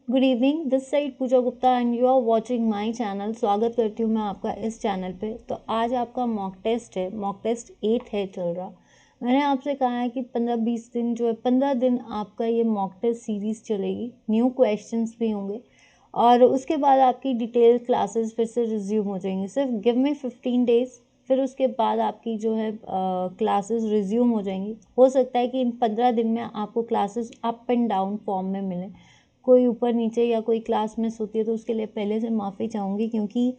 Good evening, this side Pooja Gupta and you are watching my channel. स्वागत करती हूँ मैं आपका इस चैनल पे। तो आज आपका मॉक टेस्ट है, मॉक टेस्ट 8 है चल रहा। मैंने आपसे कहा है कि 15-20 दिन जो है 15 दिन आपका ये मॉक टेस्ट सीरीज़ चलेगी। न्यू क्वेश्चंस भी होंगे और उसके बाद आपकी डिटेल क्लासेस फिर से रिज्यूम हो जाएंगी। सिर्फ गिव मी 15 डेज़, फिर उसके बाद आपकी जो है क्लासेस रिज्यूम हो जाएंगी। हो सकता है कि इन 15 दिन में आपको classes up and down form में मिलें, कोई ऊपर नीचे या कोई क्लास मिस होती है तो उसके लिए पहले से माफ़ी चाहूँगी, क्योंकि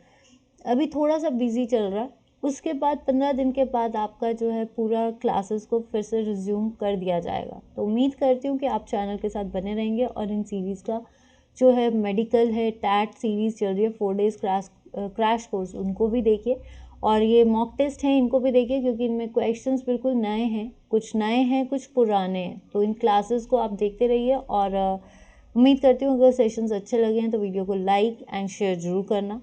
अभी थोड़ा सा बिजी चल रहा है। उसके बाद 15 दिन के बाद आपका जो है पूरा क्लासेस को फिर से रिज्यूम कर दिया जाएगा। तो उम्मीद करती हूँ कि आप चैनल के साथ बने रहेंगे और इन सीरीज़ का जो है मेडिकल है, टैट सीरीज़ चल रही है 4 डेज़ क्रैश कोर्स, उनको भी देखिए और ये मॉक टेस्ट हैं इनको भी देखिए, क्योंकि इनमें क्वेश्चंस बिल्कुल नए हैं, कुछ पुराने हैं। तो इन क्लासेस को आप देखते रहिए और उम्मीद करती हूँ अगर सेशंस अच्छे लगे हैं तो वीडियो को लाइक एंड शेयर ज़रूर करना।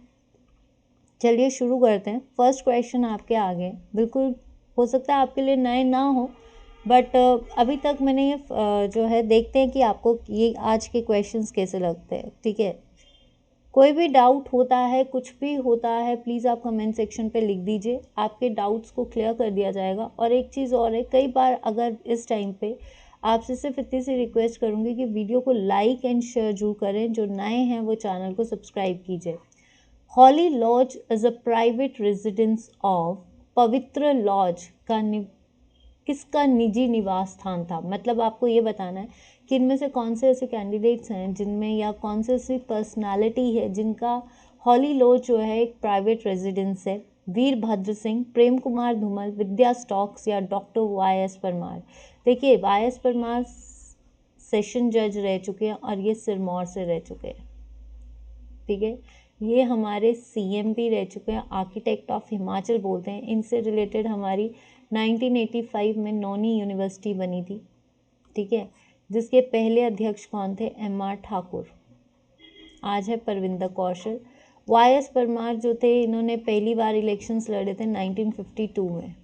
चलिए शुरू करते हैं। फर्स्ट क्वेश्चन आपके आगे, बिल्कुल हो सकता है आपके लिए नए ना हो, बट अभी तक मैंने ये जो है देखते हैं कि आपको ये आज के क्वेश्चंस कैसे लगते हैं। ठीक है, कोई भी डाउट होता है, कुछ भी होता है, प्लीज़ आप कमेंट सेक्शन पे लिख दीजिए, आपके डाउट्स को क्लियर कर दिया जाएगा। और एक चीज़ और है, कई बार अगर इस टाइम पे आपसे सिर्फ इतनी सी रिक्वेस्ट करूँगी कि वीडियो को लाइक एंड शेयर जरूर करें, जो नए हैं वो चैनल को सब्सक्राइब कीजिए। Holy Lodge is a private residence of, पवित्र लॉज का किसका निजी निवास स्थान था। मतलब आपको ये बताना है कि इनमें से कौन से ऐसे कैंडिडेट्स हैं जिनमें, या कौन से ऐसी पर्सनालिटी है जिनका हॉली लॉज जो है एक प्राइवेट रेजिडेंस है। वीरभद्र सिंह, प्रेम कुमार धूमल, विद्या स्टॉक्स या डॉक्टर वाई.एस. परमार। देखिए, वाई.एस. परमार सेशन जज रह चुके हैं और ये सिरमौर से रह चुके हैं। ठीक है, ये हमारे सीएम भी रह चुके हैं, आर्किटेक्ट ऑफ हिमाचल बोलते हैं। इनसे रिलेटेड हमारी 1985 में नौनी यूनिवर्सिटी बनी थी। ठीक है, जिसके पहले अध्यक्ष कौन थे? एम.आर. ठाकुर। आज है परविंदर कौशल। वाई.एस. परमार जो थे, इन्होंने पहली बार इलेक्शंस लड़े थे 1952 में,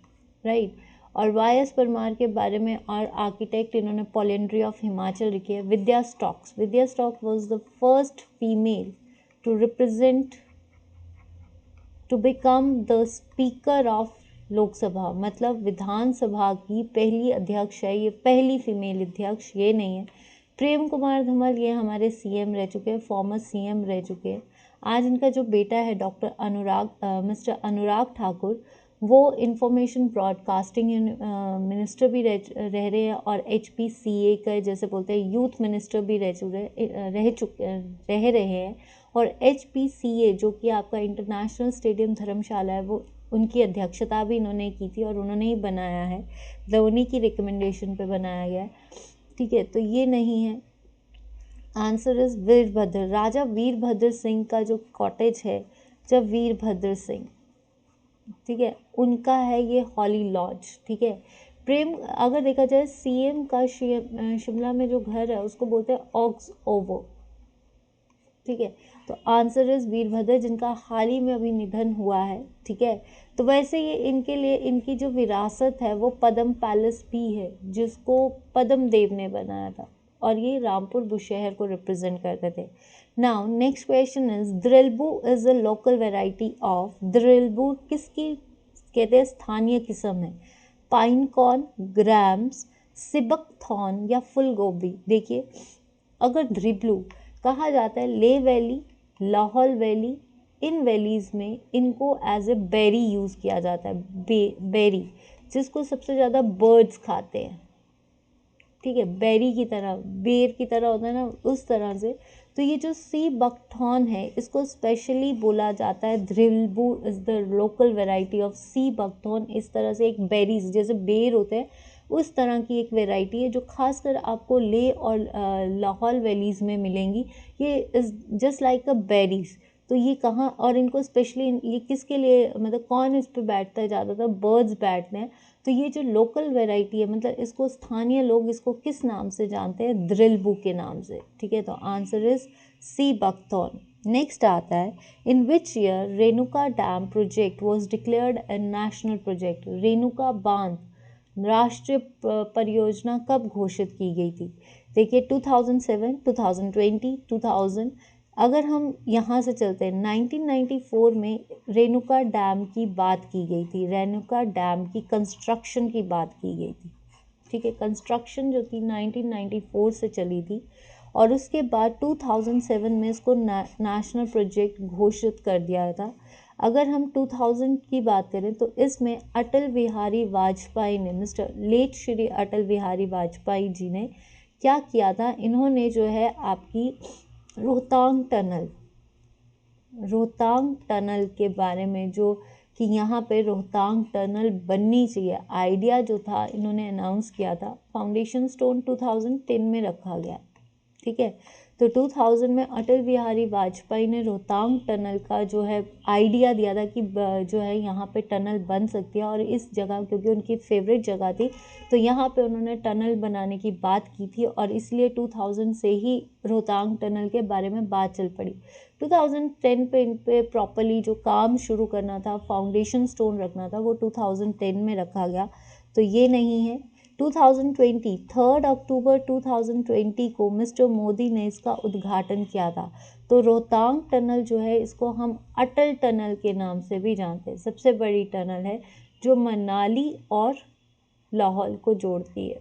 राइट। और वाई.एस. परमार के बारे में और आर्किटेक्ट इन्होंने पॉलिंड्री ऑफ हिमाचल लिखी है। Vidya Stokes was the first female to represent, to become the speaker of Lok Sabha, मतलब विधानसभा की पहली अध्यक्ष है ये, पहली फीमेल अध्यक्ष ये नहीं है। प्रेम कुमार धूमल, ये हमारे सीएम रह चुके हैं, फॉर्मर सीएम रह चुके हैं। आज इनका जो बेटा है डॉक्टर मिस्टर अनुराग ठाकुर, वो इंफॉर्मेशन ब्रॉडकास्टिंग मिनिस्टर भी रह रहे हैं और HPCA का, जैसे बोलते हैं, यूथ मिनिस्टर भी रह रहे हैं। और HPCA जो कि आपका इंटरनेशनल स्टेडियम धर्मशाला है, वो उनकी अध्यक्षता भी इन्होंने की थी और उन्होंने ही बनाया है, मतलब उन्हीं की रिकमेंडेशन पे बनाया गया है। ठीक है, तो ये नहीं है। आंसर इज वीरभद्र, राजा वीरभद्र सिंह का जो कॉटेज है, जब वीरभद्र सिंह, ठीक है, उनका है ये हॉली लॉज। ठीक है, प्रेम, अगर देखा जाए सीएम का शिमला में जो घर है उसको बोलते हैं ऑक्स ओवो। ठीक है, तो आंसर इज वीरभद्र, जिनका हाल ही में अभी निधन हुआ है। ठीक है, तो वैसे ये इनके लिए इनकी जो विरासत है वो पद्म पैलेस भी है, जिसको पद्म देव ने बनाया था और ये रामपुर बुशहर को रिप्रेजेंट करते थे। नाउ नेक्स्ट क्वेश्चन इज, द्रिलबू is a local variety of. द्रिलबू किसकी कहते हैं स्थानीय किस्म है? Pine corn, grams, sea buck thorn या फुल गोभी। देखिए, अगर द्रिबलू कहा जाता है ले वैली, लाहौल वैली, इन वैलीज़ में इनको एज ए बेरी यूज़ किया जाता है। बेरी, जिसको सबसे ज़्यादा बर्ड्स खाते हैं। ठीक है, बेरी की तरह, बेर की तरह होता है ना, उस तरह से। तो ये जो सी बकथॉर्न है, इसको स्पेशली बोला जाता है, द्रिलबू is the local variety of sea buckthorn. इस तरह से एक बेरीज, जैसे बेर होते हैं उस तरह की एक वेराइटी है, जो खासकर आपको ले और लाहौल वैलीज़ में मिलेंगी। ये is just like a berries. तो ये कहाँ, और इनको स्पेशली ये किसके लिए, मतलब कौन इस पे बैठता है? ज़्यादातर बर्ड्स बैठते हैं। तो ये जो लोकल वैरायटी है, मतलब इसको स्थानीय लोग इसको किस नाम से जानते हैं? द्रिलबू के नाम से। ठीक है, तो answer is sea buckthorn. Next आता है, in which year Renuka dam project was declared a national project. Renuka बांध राष्ट्रीय परियोजना कब घोषित की गई थी? देखिए 2007, 2020, 2000। अगर हम यहाँ से चलते हैं 1994 में रेणुका डैम की बात की गई थी, रेणुका डैम की कंस्ट्रक्शन की बात की गई थी। ठीक है, कंस्ट्रक्शन जो थी 1994 से चली थी और उसके बाद 2007 में इसको नेशनल प्रोजेक्ट घोषित कर दिया था। अगर हम 2000 की बात करें तो इसमें अटल बिहारी वाजपेयी ने, मिस्टर लेट श्री अटल बिहारी वाजपेयी जी ने क्या किया था, इन्होंने जो है आपकी रोहतांग टनल के बारे में, जो कि यहाँ पे रोहतांग टनल बननी चाहिए, आइडिया जो था इन्होंने अनाउंस किया था। फाउंडेशन स्टोन 2010 में रखा गया। ठीक है, तो 2000 में अटल बिहारी वाजपेयी ने रोहतांग टनल का जो है आइडिया दिया था कि जो है यहाँ पे टनल बन सकती है, और इस जगह क्योंकि उनकी फेवरेट जगह थी तो यहाँ पे उन्होंने टनल बनाने की बात की थी, और इसलिए 2000 से ही रोहतांग टनल के बारे में बात चल पड़ी। 2010 पे इन पे प्रॉपरली जो काम शुरू करना था, फाउंडेशन स्टोन रखना था, वो 2010 में रखा गया, तो ये नहीं है। 2020 3 अक्टूबर 2020 को मिस्टर मोदी ने इसका उद्घाटन किया था। तो रोहतांग टनल जो है इसको हम अटल टनल के नाम से भी जानते हैं। सबसे बड़ी टनल है जो मनाली और लाहौल को जोड़ती है।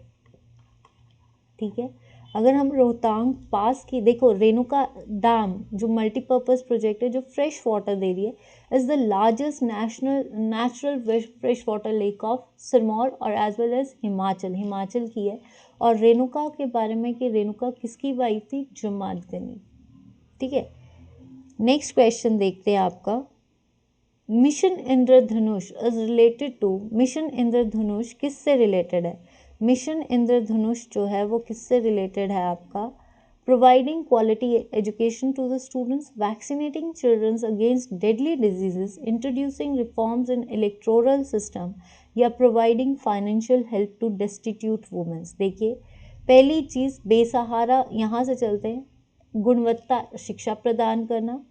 ठीक है, अगर हम रोहतांग पास की देखो, रेणुका डैम जो मल्टीपर्पज़ प्रोजेक्ट है, जो फ्रेश वाटर दे रही है, is the largest natural fresh water lake of Sirmaur और एज वेल एज हिमाचल की है। और रेणुका के बारे में कि रेणुका किसकी वाइफ थी? जमदग्नि। ठीक है, नेक्स्ट क्वेश्चन देखते हैं आपका। Mission Indradhanush is related to, mission Indradhanush किससे रिलेटेड है? मिशन इंद्रधनुष जो है वो किससे रिलेटेड है आपका? Providing quality education to the students, vaccinating childrens against deadly diseases, introducing reforms in electoral system, या providing financial help to destitute womens. देखिए पहली चीज़ बेसहारा, यहाँ से चलते हैं, गुणवत्ता शिक्षा प्रदान करना,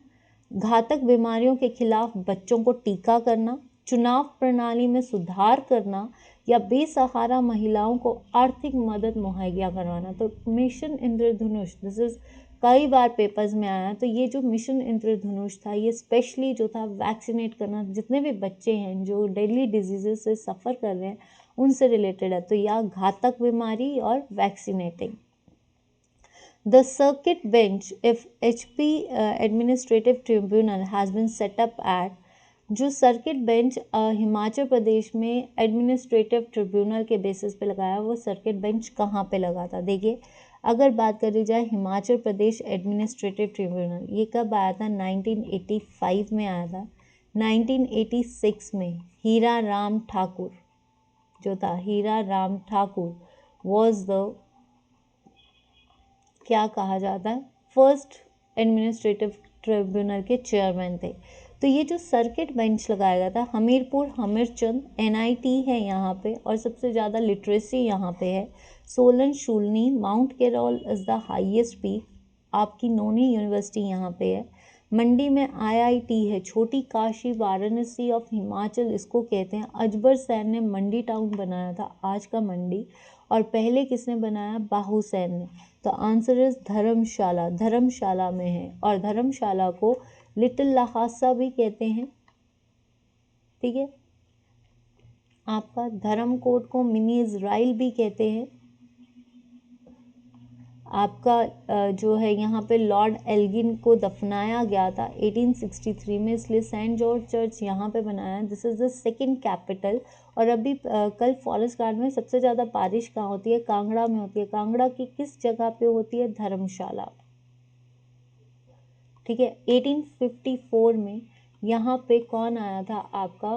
घातक बीमारियों के खिलाफ बच्चों को टीका करना, चुनाव प्रणाली में सुधार करना, या बेसहारा महिलाओं को आर्थिक मदद मुहैया करवाना। तो मिशन इंद्रधनुष, दिस इज कई बार पेपर्स में आया, तो ये जो मिशन इंद्रधनुष था ये स्पेशली जो था वैक्सीनेट करना, जितने भी बच्चे हैं जो डेडली डिजीजेस से सफ़र कर रहे हैं उनसे रिलेटेड है। तो या घातक बीमारी और vaccinating. The circuit bench, if HP administrative tribunal has been set up at, जो सर्किट बेंच हिमाचल प्रदेश में एडमिनिस्ट्रेटिव ट्रिब्यूनल के बेसिस पे लगाया, वो सर्किट बेंच कहाँ पे लगा था? देखिए अगर बात करी जाए हिमाचल प्रदेश एडमिनिस्ट्रेटिव ट्रिब्यूनल, ये कब आया था? 1985 में आया था। 1986 में हीरा राम ठाकुर जो था, हीरा राम ठाकुर वॉज द, क्या कहा जाता है, फर्स्ट एडमिनिस्ट्रेटिव ट्रिब्यूनल के चेयरमैन थे। तो ये जो सर्किट बेंच लगाया गया था, हमीरपुर हमीरचंद NIT है यहाँ पे, और सबसे ज़्यादा लिटरेसी यहाँ पे है। Solan Shoolini, mount Carol is the highest peak, आपकी नोनी यूनिवर्सिटी यहाँ पे है। मंडी में IIT है, छोटी काशी वाराणसी ऑफ हिमाचल इसको कहते हैं। अजबर सैन ने मंडी टाउन बनाया था, आज का मंडी, और पहले किसने बनाया? बाहुसैन ने। तो आंसर इज धर्मशाला, धर्मशाला में है, और धर्मशाला को लिटिल लहासा भी कहते हैं। ठीक है, आपका धर्मकोट को मिनी इज़राइल भी कहते हैं। आपका जो है यहाँ पे लॉर्ड एल्गिन को दफनाया गया था 1863 में, इसलिए सेंट जॉर्ज चर्च यहाँ पे बनाया। This is the second capital. और अभी कल फॉरेस्ट गार्ड में सबसे ज़्यादा बारिश कहाँ होती है? कांगड़ा में होती है। कांगड़ा की किस जगह पे होती है? धर्मशाला। ठीक है, 1854 में यहाँ पे कौन आया था? आपका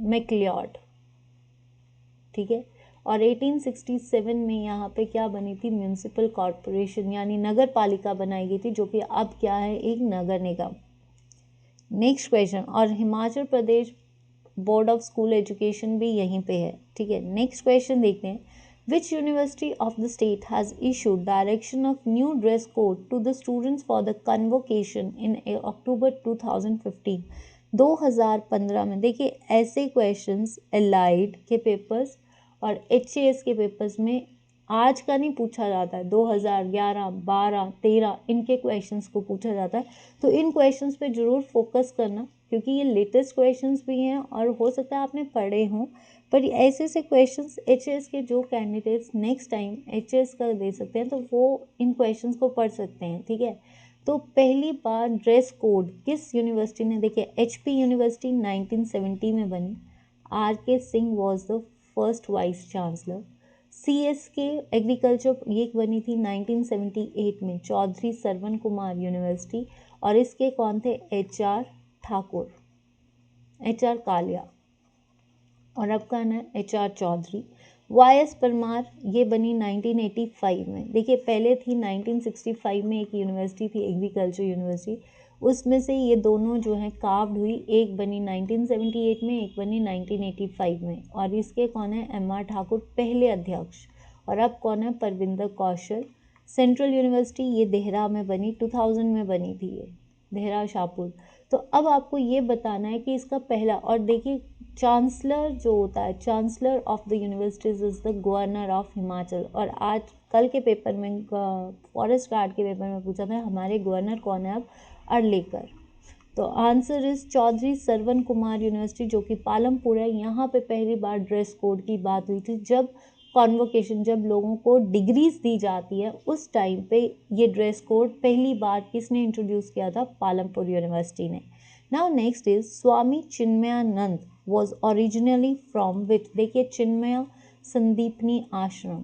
मैक्लियॉड। ठीक है, और 1867 में यहाँ पे क्या बनी थी? म्यूनिसिपल कॉरपोरेशन, यानी नगर पालिका बनाई गई थी, जो कि अब क्या है? एक नगर निगम। नेक्स्ट क्वेश्चन, और Himachal Pradesh board of school education भी यहीं पे है। ठीक है, नेक्स्ट क्वेश्चन देखते हैं। Which university of the state has issued direction of new dress code to the students for the convocation in October 2015? 2015 में। देखिए ऐसे क्वेश्चंस एलाइड के पेपर्स और HAS के पेपर्स में आज का नहीं पूछा जाता है, 2011, 12, 13 इनके क्वेश्चंस को पूछा जाता है। तो इन क्वेश्चंस पे ज़रूर फोकस करना, क्योंकि ये लेटेस्ट क्वेश्चंस भी हैं और हो सकता है आपने पढ़े हों, पर ऐसे ऐसे क्वेश्चंस HAS के जो कैंडिडेट्स नेक्स्ट टाइम HAS का दे सकते हैं तो वो इन क्वेश्चंस को पढ़ सकते हैं, ठीक है। तो पहली बार ड्रेस कोड किस यूनिवर्सिटी ने, देखिए HP यूनिवर्सिटी 1970 में बनी, RK Singh was the first vice chancellor. CSK agriculture ये बनी थी 1978 में, चौधरी सरवण कुमार यूनिवर्सिटी, और इसके कौन थे, HR ठाकुर, HR कालिया, और अब का ना HR चौधरी। YS परमार ये बनी 1985 में, देखिए पहले थी 1965 में एक यूनिवर्सिटी थी एग्रीकल्चर यूनिवर्सिटी, उसमें से ये दोनों जो हैं कार्व्ड हुई, एक बनी 1978 में, एक बनी 1985 में, और इसके कौन है, MR ठाकुर पहले अध्यक्ष, और अब कौन है, परविंदर कौशल। सेंट्रल यूनिवर्सिटी ये देहरा में बनी, 2000 में बनी थी ये, देहरा शाहपुर। तो अब आपको ये बताना है कि इसका पहला, और देखिए चांसलर जो होता है, chancellor of the universities is the governor of Himachal, और आज कल के पेपर में फॉरेस्ट गार्ड के पेपर में पूछा था हमारे गवर्नर कौन है अब, अर्लेकर। तो answer is Chaudhary Sarwan Kumar university, जो कि पालमपुर है। यहाँ पे पहली बार ड्रेस कोड की बात हुई थी, जब कॉन्वोकेशन, जब लोगों को डिग्रीज दी जाती है उस टाइम पे ये ड्रेस कोड पहली बार किसने इंट्रोड्यूस किया था, पालमपुर यूनिवर्सिटी ने। Now next is Swami Chinmayanand was originally from which, देखिए चिन्मया संदीपनी आश्रम,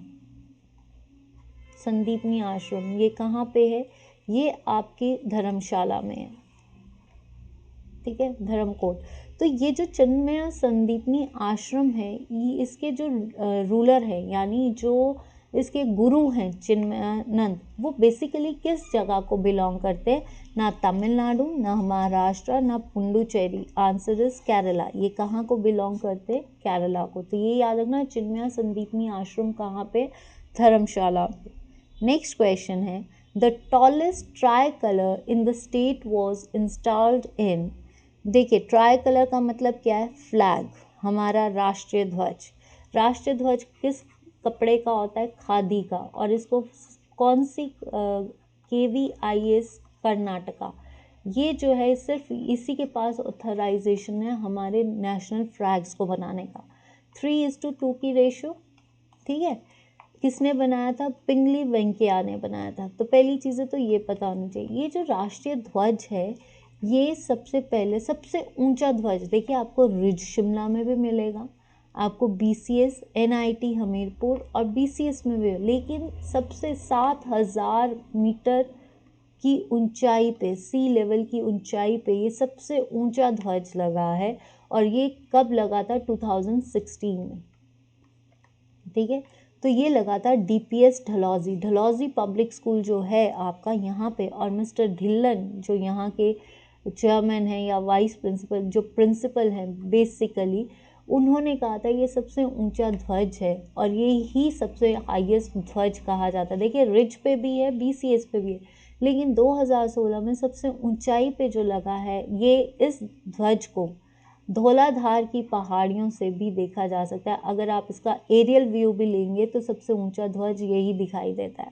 संदीपनी आश्रम ये कहाँ पे है, ये आपकी धर्मशाला में है, ठीक है, धर्मकोट। तो ये जो चिन्मया संदीपनी आश्रम है, ये इसके जो रूलर है, यानी जो इसके गुरु हैं चिन्मयानंद, वो बेसिकली किस जगह को बिलोंग करते हैं, ना तमिलनाडु, ना महाराष्ट्र, ना पुडुचेरी, आंसर इज केरला। ये कहाँ को बिलोंग करते हैं, केरला को। तो ये याद रखना, चिन्मया संदीपनी आश्रम कहाँ पे, धर्मशाला। नेक्स्ट क्वेश्चन है, the tallest try colour in the state was installed in, देखिए ट्राई कलर का मतलब क्या है, फ्लैग, हमारा राष्ट्रीय ध्वज। राष्ट्रीय ध्वज किस कपड़े का होता है, खादी का, और इसको कौन सी KVIS कर्नाटका, ये जो है सिर्फ इसी के पास ऑथराइजेशन है हमारे नेशनल फ्लैग्स को बनाने का। 3:2 की रेशो, ठीक है, किसने बनाया था, पिंगली वेंकैया ने बनाया था। तो पहली चीज़ें तो ये पता होनी चाहिए। ये जो राष्ट्रीय ध्वज है, ये सबसे पहले सबसे ऊंचा ध्वज, देखिए आपको रिज शिमला में भी मिलेगा, आपको BCS NIT हमीरपुर और BCS में भी, लेकिन सबसे 7000 मीटर की ऊंचाई पे, सी लेवल की ऊंचाई पे ये सबसे ऊंचा ध्वज लगा है, और ये कब लगा था, 2016 में, ठीक है। तो ये लगा था DPS Dalhousie, Dalhousie public school जो है आपका यहाँ पे, और मिस्टर ढिल्लन जो यहाँ के चेयरमैन है या वाइस प्रिंसिपल, जो प्रिंसिपल हैं बेसिकली, उन्होंने कहा था ये सबसे ऊंचा ध्वज है, और ये ही सबसे हाईएस्ट ध्वज कहा जाता है। देखिए रिज पे भी है, BCS पे भी है, लेकिन 2016 में सबसे ऊंचाई पे जो लगा है, ये इस ध्वज को धौलाधार की पहाड़ियों से भी देखा जा सकता है। अगर आप इसका एरियल व्यू भी लेंगे तो सबसे ऊंचा ध्वज यही दिखाई देता है।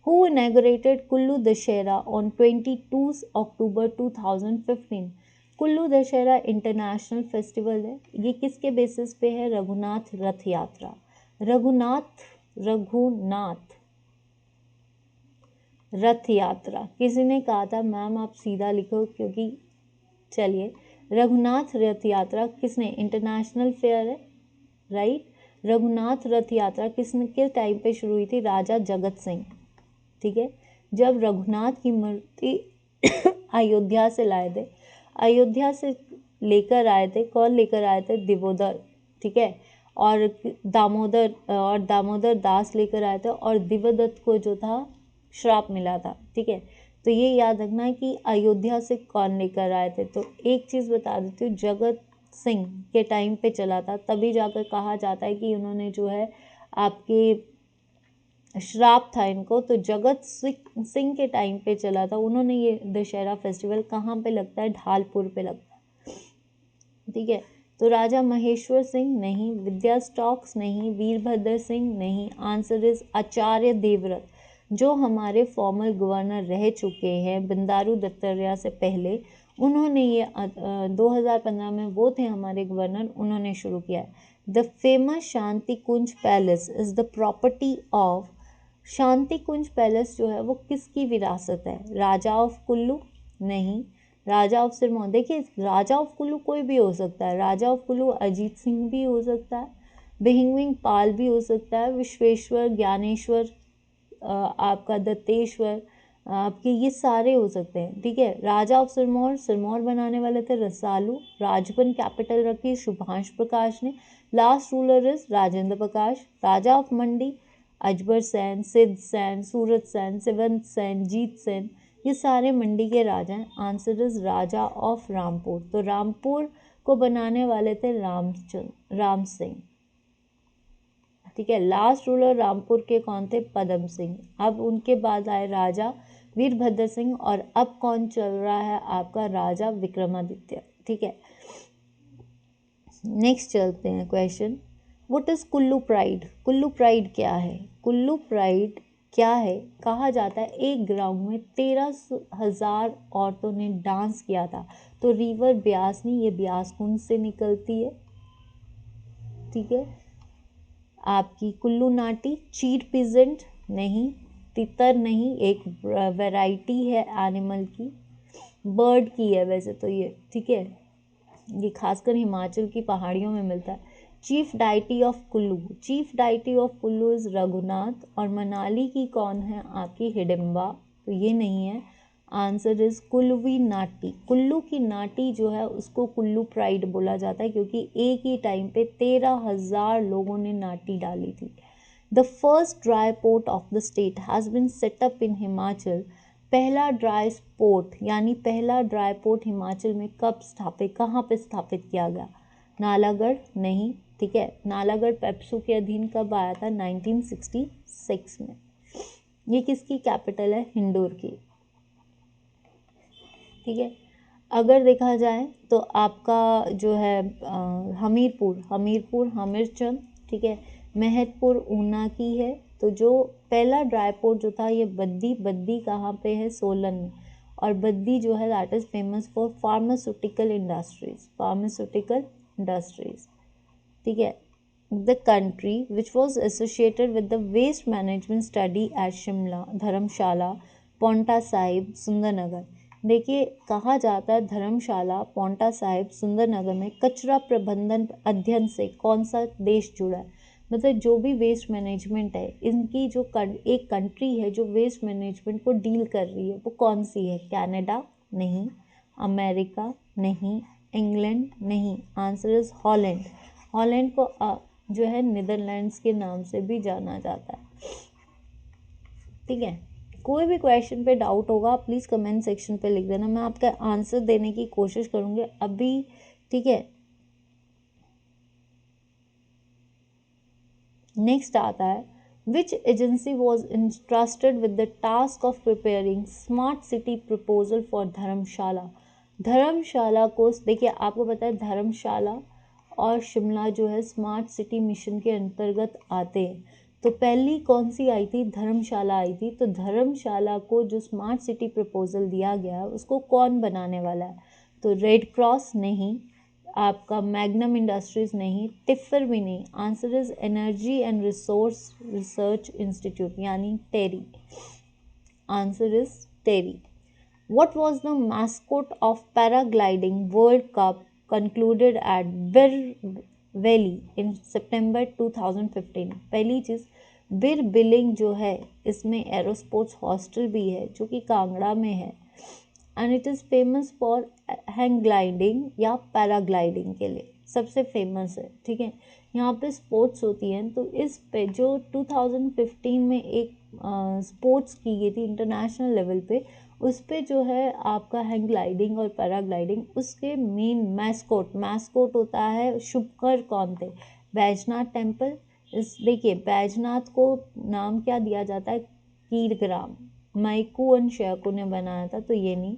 Who inaugurated Kullu Dussehra on 22 October 2015? Kullu Dussehra international festival है, ये किसके बेसिस पे है, रघुनाथ रथ यात्रा। रघुनाथ रथ यात्रा किसी ने कहा था, मैम आप सीधा लिखो, क्योंकि चलिए रघुनाथ रथ यात्रा किसने, इंटरनेशनल फेयर है, राइट। रघुनाथ रथ यात्रा किस टाइम पे शुरू हुई थी, राजा जगत सिंह, ठीक है, जब रघुनाथ की मूर्ति अयोध्या से लाए थे, अयोध्या से लेकर आए थे, कौन लेकर आए थे, दिवोदर, ठीक है, और दामोदर दास लेकर आए थे, और दिवदत्त को जो था श्राप मिला था, ठीक है। तो ये याद रखना है कि अयोध्या से कौन लेकर आए थे। तो एक चीज़ बता देती हूँ, जगत सिंह के टाइम पे चला था, तभी जाकर कहा जाता है कि उन्होंने जो है आपके श्राप था इनको, तो जगत सिंह के टाइम पे चला था। उन्होंने ये दशहरा फेस्टिवल कहाँ पे लगता है, ढालपुर पे लगता है, ठीक है। तो राजा महेश्वर सिंह नहीं, विद्या स्टॉक्स नहीं, वीरभद्र सिंह नहीं। आंसर इज आचार्य देवव्रत, जो हमारे फॉर्मल गवर्नर रह चुके हैं बंडारू दत्तात्रेय से पहले। उन्होंने ये 2015 में वो थे हमारे गवर्नर, उन्होंने शुरू किया है। The famous Shanti Kunj palace is the property of, Shanti Kunj palace जो है वो किसकी विरासत है? राजा ऑफ कुल्लू नहीं, राजा ऑफ सिरमौर। देखिए राजा ऑफ कुल्लू कोई भी हो सकता है, राजा ऑफ कुल्लू अजीत सिंह भी हो सकता है, बिहिंगविंग पाल भी हो सकता है, विश्वेश्वर, ज्ञानेश्वर, आपका दत्तेश्वर, आपके ये सारे हो सकते हैं, ठीक है। राजा ऑफ सिरमौर, सिरमौर बनाने वाले थे रसालू। राजबन कैपिटल रखी शुभांश प्रकाश ने। Last ruler is Rajendra Prakash. Raja of Mandi Ajbar Sen, Sidh Sen, Surat Sen, Sivant Sen, Jit Sen, ये सारे मंडी के राजा हैं। Answer is Raja of Rampur. तो रामपुर को बनाने वाले थे राम सिंह, ठीक है। लास्ट रूलर रामपुर के कौन थे? पदम सिंह। अब उनके बाद आए राजा वीरभद्र सिंह, और अब कौन चल रहा है आपका? राजा विक्रमादित्य, ठीक है। नेक्स्ट चलते हैं question, what is Kullu pride? Kullu pride क्या है? कुल्लू प्राइड क्या है? कहा जाता है एक ग्राउंड में 13,000 औरतों ने डांस किया था। तो रिवर ब्यास नहीं, ये ब्यास कुंड से निकलती है, ठीक है। आपकी कुल्लू नाटी, चीट पिजेंट नहीं, तितर नहीं, एक वैरायटी है एनिमल की, बर्ड की है वैसे तो ये, ठीक है। ये खासकर हिमाचल की पहाड़ियों में मिलता है। Chief deity of Kullu, chief deity of Kullu is Raghunath. और मनाली की कौन है? आपकी हिडिंबा, तो ये नहीं है। Answer is Kullvi Nati. कुल्लू की नाटी जो है उसको कुल्लू प्राइड बोला जाता है, क्योंकि एक ही टाइम पे 13,000 लोगों ने नाटी डाली थी। The first dry port of the state has been set up in Himachal. पहला ड्राई पोर्ट यानी पहला ड्राई पोर्ट हिमाचल में कब स्थापित, कहाँ पे स्थापित किया गया? नालागढ़ नहीं, ठीक है। नालागढ़ पेप्सू के अधीन कब आया था? 1966 में। ये किसकी कैपिटल है? हिंडौर की, ठीक है। अगर देखा जाए तो आपका जो है हमीरपुर, हमीरपुर हमीरचंद, ठीक है। महतपुर ऊना की है। तो जो पहला ड्राई पोर्ट जो था ये बद्दी, बद्दी कहाँ पे है? सोलन में। और बद्दी जो है that is famous for pharmaceutical industries, pharmaceutical industries, ठीक है। The country which was associated with the waste management study at Shimla, Dharamshala, Paonta Sahib, Sundernagar. देखिए कहा जाता है धर्मशाला, पौंटा साहिब, सुंदरनगर में कचरा प्रबंधन अध्ययन से कौन सा देश जुड़ा है? मतलब जो भी वेस्ट मैनेजमेंट है, इनकी जो एक कंट्री है जो वेस्ट मैनेजमेंट को डील कर रही है, वो कौन सी है? कनाडा नहीं, अमेरिका नहीं, इंग्लैंड नहीं। Answer is Holland. हॉलैंड को जो है नीदरलैंड्स के नाम से भी जाना जाता है, ठीक है। कोई भी क्वेश्चन पे डाउट होगा प्लीज़ कमेंट सेक्शन पे लिख देना, मैं आपका आंसर देने की कोशिश करूँगी अभी, ठीक है। नेक्स्ट आता है, which agency was entrusted with the task of preparing smart city proposal for Dharamshala? Dharamshala को देखिए आपको पता है धर्मशाला और शिमला जो है स्मार्ट सिटी मिशन के अंतर्गत आते हैं। तो पहली कौन सी आई थी? धर्मशाला आई थी। तो धर्मशाला को जो स्मार्ट सिटी प्रपोजल दिया गया है उसको कौन बनाने वाला है? तो रेड क्रॉस नहीं, आपका मैग्नम इंडस्ट्रीज नहीं, टिफर भी नहीं। Answer is energy and resource research institute यानी TERI. Answer is TERI. What was the mascot of paragliding World Cup concluded at Bir Valley in September 2015? पहली चीज़, बिर बिलिंग जो है इसमें एरोस्पोर्ट्स हॉस्टल भी है जो कि कांगड़ा में है, and it is famous for hang gliding या पैराग्लाइडिंग के लिए सबसे फेमस है, ठीक है। यहाँ पे स्पोर्ट्स होती हैं, तो इस पे जो 2015 में एक स्पोर्ट्स की गई थी इंटरनेशनल लेवल पे, उस पे जो है आपका हैंग ग्लाइडिंग और पैराग्लाइडिंग, उसके मेन मैस्कोट होता है शुभकर कौन थे? बैजनाथ टेम्पल। इस देखिए बैजनाथ को नाम क्या दिया जाता है? कीरग्राम। माइकू एंड शेयकू ने बनाया था, तो ये नहीं।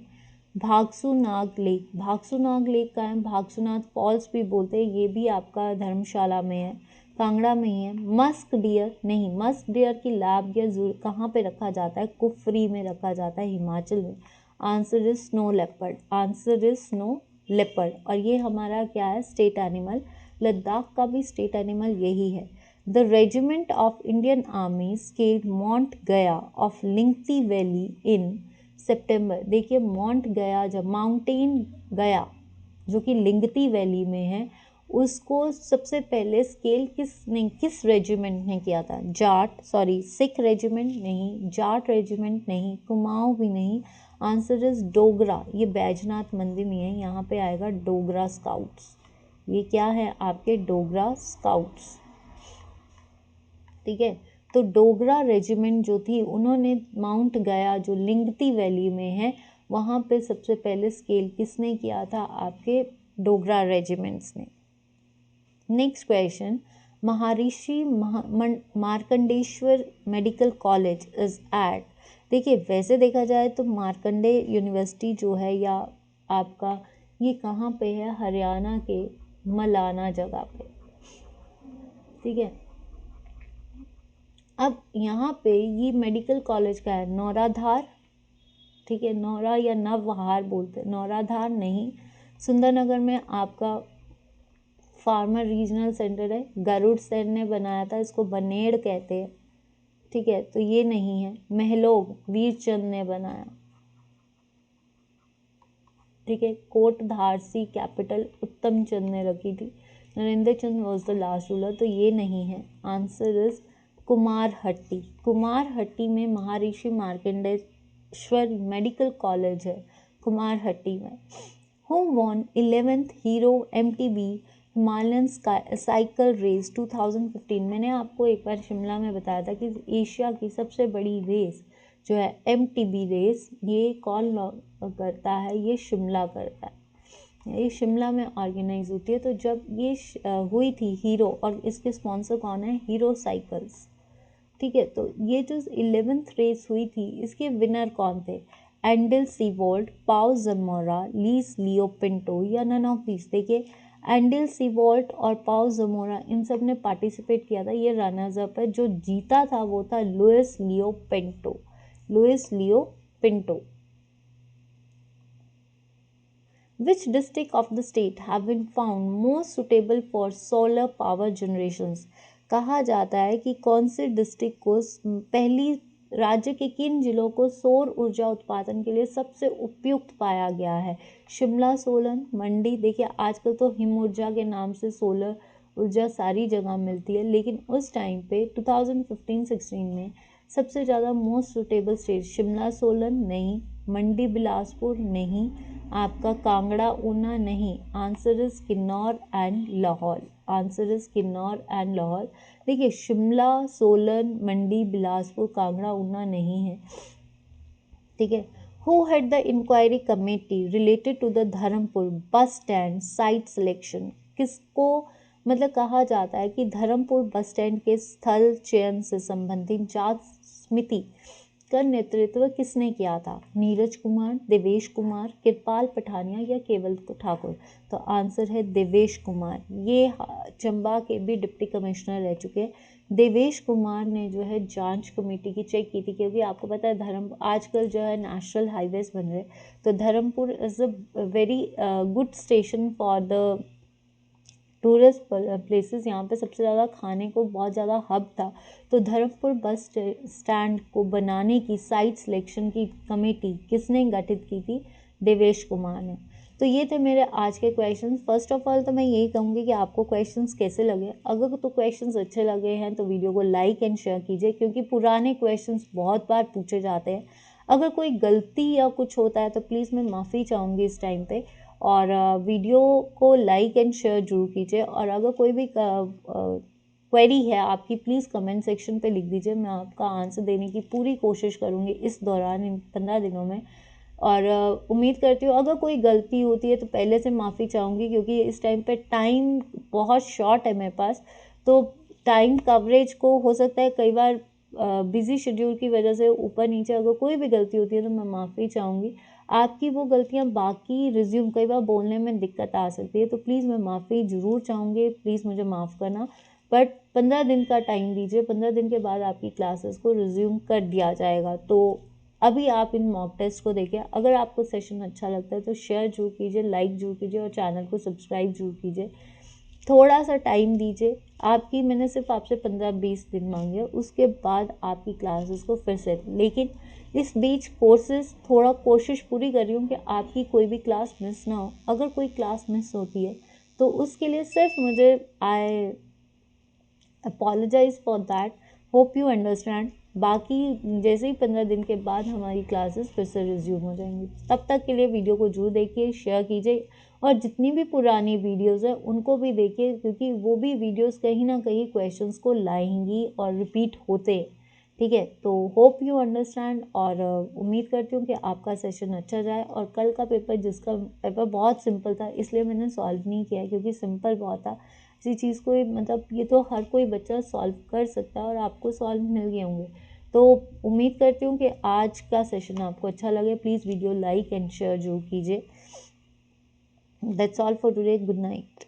भागसूनाग लेक, भागसूनाग लेक का है, भागसूनाग फॉल्स भी बोलते हैं, ये भी आपका धर्मशाला में है, कांगड़ा में ही है। मस्क डियर नहीं, मस्क डियर की लैब या जू कहाँ पे रखा जाता है? कुफरी में रखा जाता है, हिमाचल में। Answer is snow leopard, answer is snow leopard. और ये हमारा क्या है? State animal. लद्दाख का भी स्टेट एनिमल यही है। The regiment of Indian army scaled mount गया ऑफ लिंगती वैली इन सितंबर। देखिए माउंट गया, जब माउंटेन गया जो कि लिंगती वैली में है, उसको सबसे पहले स्केल किस रेजिमेंट ने किया था? सिख रेजिमेंट नहीं, जाट रेजिमेंट नहीं, कुमाऊं भी नहीं। आंसर इज डोगरा, ये बैजनाथ मंदिर में है, यहाँ पे आएगा डोगरा स्काउट्स। ये क्या है? आपके डोगरा स्काउट्स। ठीक है, तो डोगरा रेजिमेंट जो थी, उन्होंने माउंट गया जो लिंगती वैली में है, वहाँ पे सबसे पहले स्केल किसने किया था? आपके डोगरा रेजिमेंट्स ने। Next question, Maharishi Markandeshwar medical college is at. देखिए वैसे देखा जाए तो मार्कंडे यूनिवर्सिटी जो है, या आपका ये कहाँ पे है? हरियाणा के मलाना जगह पे। ठीक है, अब यहाँ पे ये मेडिकल कॉलेज का है, नौराधार। ठीक है, नौरा या नवहार बोलते हैं, नौराधार नहीं। सुंदरनगर में आपका फार्मर रीजनल सेंटर है, गरुड़ सेन ने बनाया था, इसको बनेड़ कहते हैं। ठीक है, तो ये नहीं है। महलोग वीरचंद ने बनाया। ठीक है, कोट धारसी कैपिटल उत्तम चंद ने रखी थी। नरेंद्र चंद वॉज द लास्ट रूलर, तो ये नहीं है। Answer is Kumarhatti. कुमारहट्टी में महर्षि मार्कंडेश्वर मेडिकल कॉलेज है, कुमारहट्टी में। Who won 11th Hero MTB Himalayan cycle race 2015। मैंने आपको एक बार शिमला में बताया था कि एशिया की सबसे बड़ी रेस जो है MTB रेस, ये कौन करता है? ये शिमला करता है, ये शिमला में ऑर्गेनाइज होती है। तो जब ये हुई थी हीरो, और इसके स्पॉन्सर कौन है? Hero cycles. ठीक है, तो ये जो 11th रेस हुई थी, इसके विनर कौन थे? एंडल सीवोल्ट, पाउ जमोरा, लीस लियो पिंटो, या नन ऑफ दिस। देखिए एंडल सीवोल्ट और पाउ जमोरा, इन सब ने पार्टिसिपेट किया था, ये रनर्स अप है। जो जीता था वो था Luis Leo Pinto, Luis Leo Pinto. Which district of the state have been found most suitable for solar power generations? कहा जाता है कि कौन से डिस्ट्रिक्ट को पहली, राज्य के किन जिलों को सौर ऊर्जा उत्पादन के लिए सबसे उपयुक्त पाया गया है? शिमला, सोलन, मंडी। देखिए आजकल तो हिम ऊर्जा के नाम से सोलर ऊर्जा सारी जगह मिलती है, लेकिन उस टाइम पे 2015-16 में सबसे ज़्यादा most suitable state Shimla, Solan नहीं, मंडी बिलासपुर नहीं, आपका कांगड़ा ऊना नहीं। Answer is Kinnaur and Lahore, answer is Kinnaur and Lahore. देखिए शिमला, सोलन, मंडी, बिलासपुर, कांगड़ा ऊना नहीं है। ठीक है, who head the inquiry committee related to the Dharampur bus stand site selection? किसको मतलब कहा जाता है कि धर्मपुर बस स्टैंड के स्थल चयन से संबंधित जांच समिति का नेतृत्व किसने किया था? नीरज कुमार, देवेश कुमार, कृपाल पठानिया, या केवल ठाकुर? तो आंसर है देवेश कुमार। ये चंबा के भी डिप्टी कमिश्नर रह चुके हैं। देवेश कुमार ने जो है जांच कमेटी की चेक की थी, क्योंकि आपको पता है आजकल जो है नेशनल हाईवेज बन रहे, तो Dharampur is a very good station for the tourist places. यहाँ पे सबसे ज़्यादा खाने को बहुत ज़्यादा हब था, तो धर्मपुर बस स्टैंड को बनाने की साइट सिलेक्शन की कमेटी किसने गठित की थी? देवेश कुमार ने। तो ये थे मेरे आज के क्वेश्चंस। फर्स्ट ऑफ ऑल तो मैं यही कहूँगी कि आपको क्वेश्चंस कैसे लगे। अगर तो क्वेश्चंस अच्छे लगे हैं तो वीडियो को लाइक एंड शेयर कीजिए, क्योंकि पुराने क्वेश्चंस बहुत बार पूछे जाते हैं। अगर कोई गलती या कुछ होता है तो प्लीज़ मैं माफ़ी चाहूँगी इस टाइम पे। और वीडियो को लाइक एंड शेयर जरूर कीजिए। और अगर कोई भी क्वेरी है आपकी, प्लीज़ कमेंट सेक्शन पे लिख दीजिए, मैं आपका आंसर देने की पूरी कोशिश करूँगी इस दौरान, इन 15 दिनों में। और उम्मीद करती हूँ अगर कोई गलती होती है तो पहले से माफ़ी चाहूँगी, क्योंकि इस टाइम पे टाइम बहुत शॉर्ट है मेरे पास, तो टाइम कवरेज को हो सकता है कई बार बिज़ी शेड्यूल की वजह से ऊपर नीचे अगर कोई भी गलती होती है तो मैं माफ़ी चाहूँगी। आपकी वो गलतियाँ बाकी रिज़्यूम कई बार बोलने में दिक्कत आ सकती है, तो प्लीज़ मैं माफ़ी ज़रूर चाहूँगी, प्लीज़ मुझे माफ़ करना। बट 15 दिन का टाइम दीजिए, 15 दिन के बाद आपकी क्लासेस को रिज़्यूम कर दिया जाएगा। तो अभी आप इन मॉक टेस्ट को देखिए। अगर आपको सेशन अच्छा लगता है तो शेयर ज़रूर कीजिए, लाइक ज़रूर कीजिए और चैनल को सब्सक्राइब ज़रूर कीजिए। थोड़ा सा टाइम दीजिए, आपकी मैंने सिर्फ आपसे 15-20 दिन मांगे, उसके बाद आपकी क्लासेस को फिर से, लेकिन इस बीच कोर्सेज थोड़ा कोशिश पूरी कर रही हूँ कि आपकी कोई भी क्लास मिस ना हो। अगर कोई क्लास मिस होती है तो उसके लिए सिर्फ मुझे I apologise for that, hope you understand. बाकी जैसे ही 15 दिन के बाद हमारी क्लासेस फिर से रिज्यूम हो जाएंगी। तब तक के लिए वीडियो को जरूर देखिए, शेयर कीजिए और जितनी भी पुरानी वीडियोस हैं उनको भी देखिए, क्योंकि वो भी वीडियोस कहीं ना कहीं क्वेश्चंस को लाएंगी और रिपीट होते। ठीक है, तो होप यू अंडरस्टैंड और उम्मीद करती हूँ कि आपका सेशन अच्छा जाए। और कल का पेपर, जिसका पेपर बहुत सिंपल था इसलिए मैंने सॉल्व नहीं किया, क्योंकि सिंपल बहुत था, इसी चीज़ को मतलब ये तो हर कोई बच्चा सॉल्व कर सकता है और आपको सॉल्व मिल गए होंगे। तो उम्मीद करती हूँ कि आज का सेशन आपको अच्छा लगे। Please video like and share जरूर कीजिए। That's all for today, good night.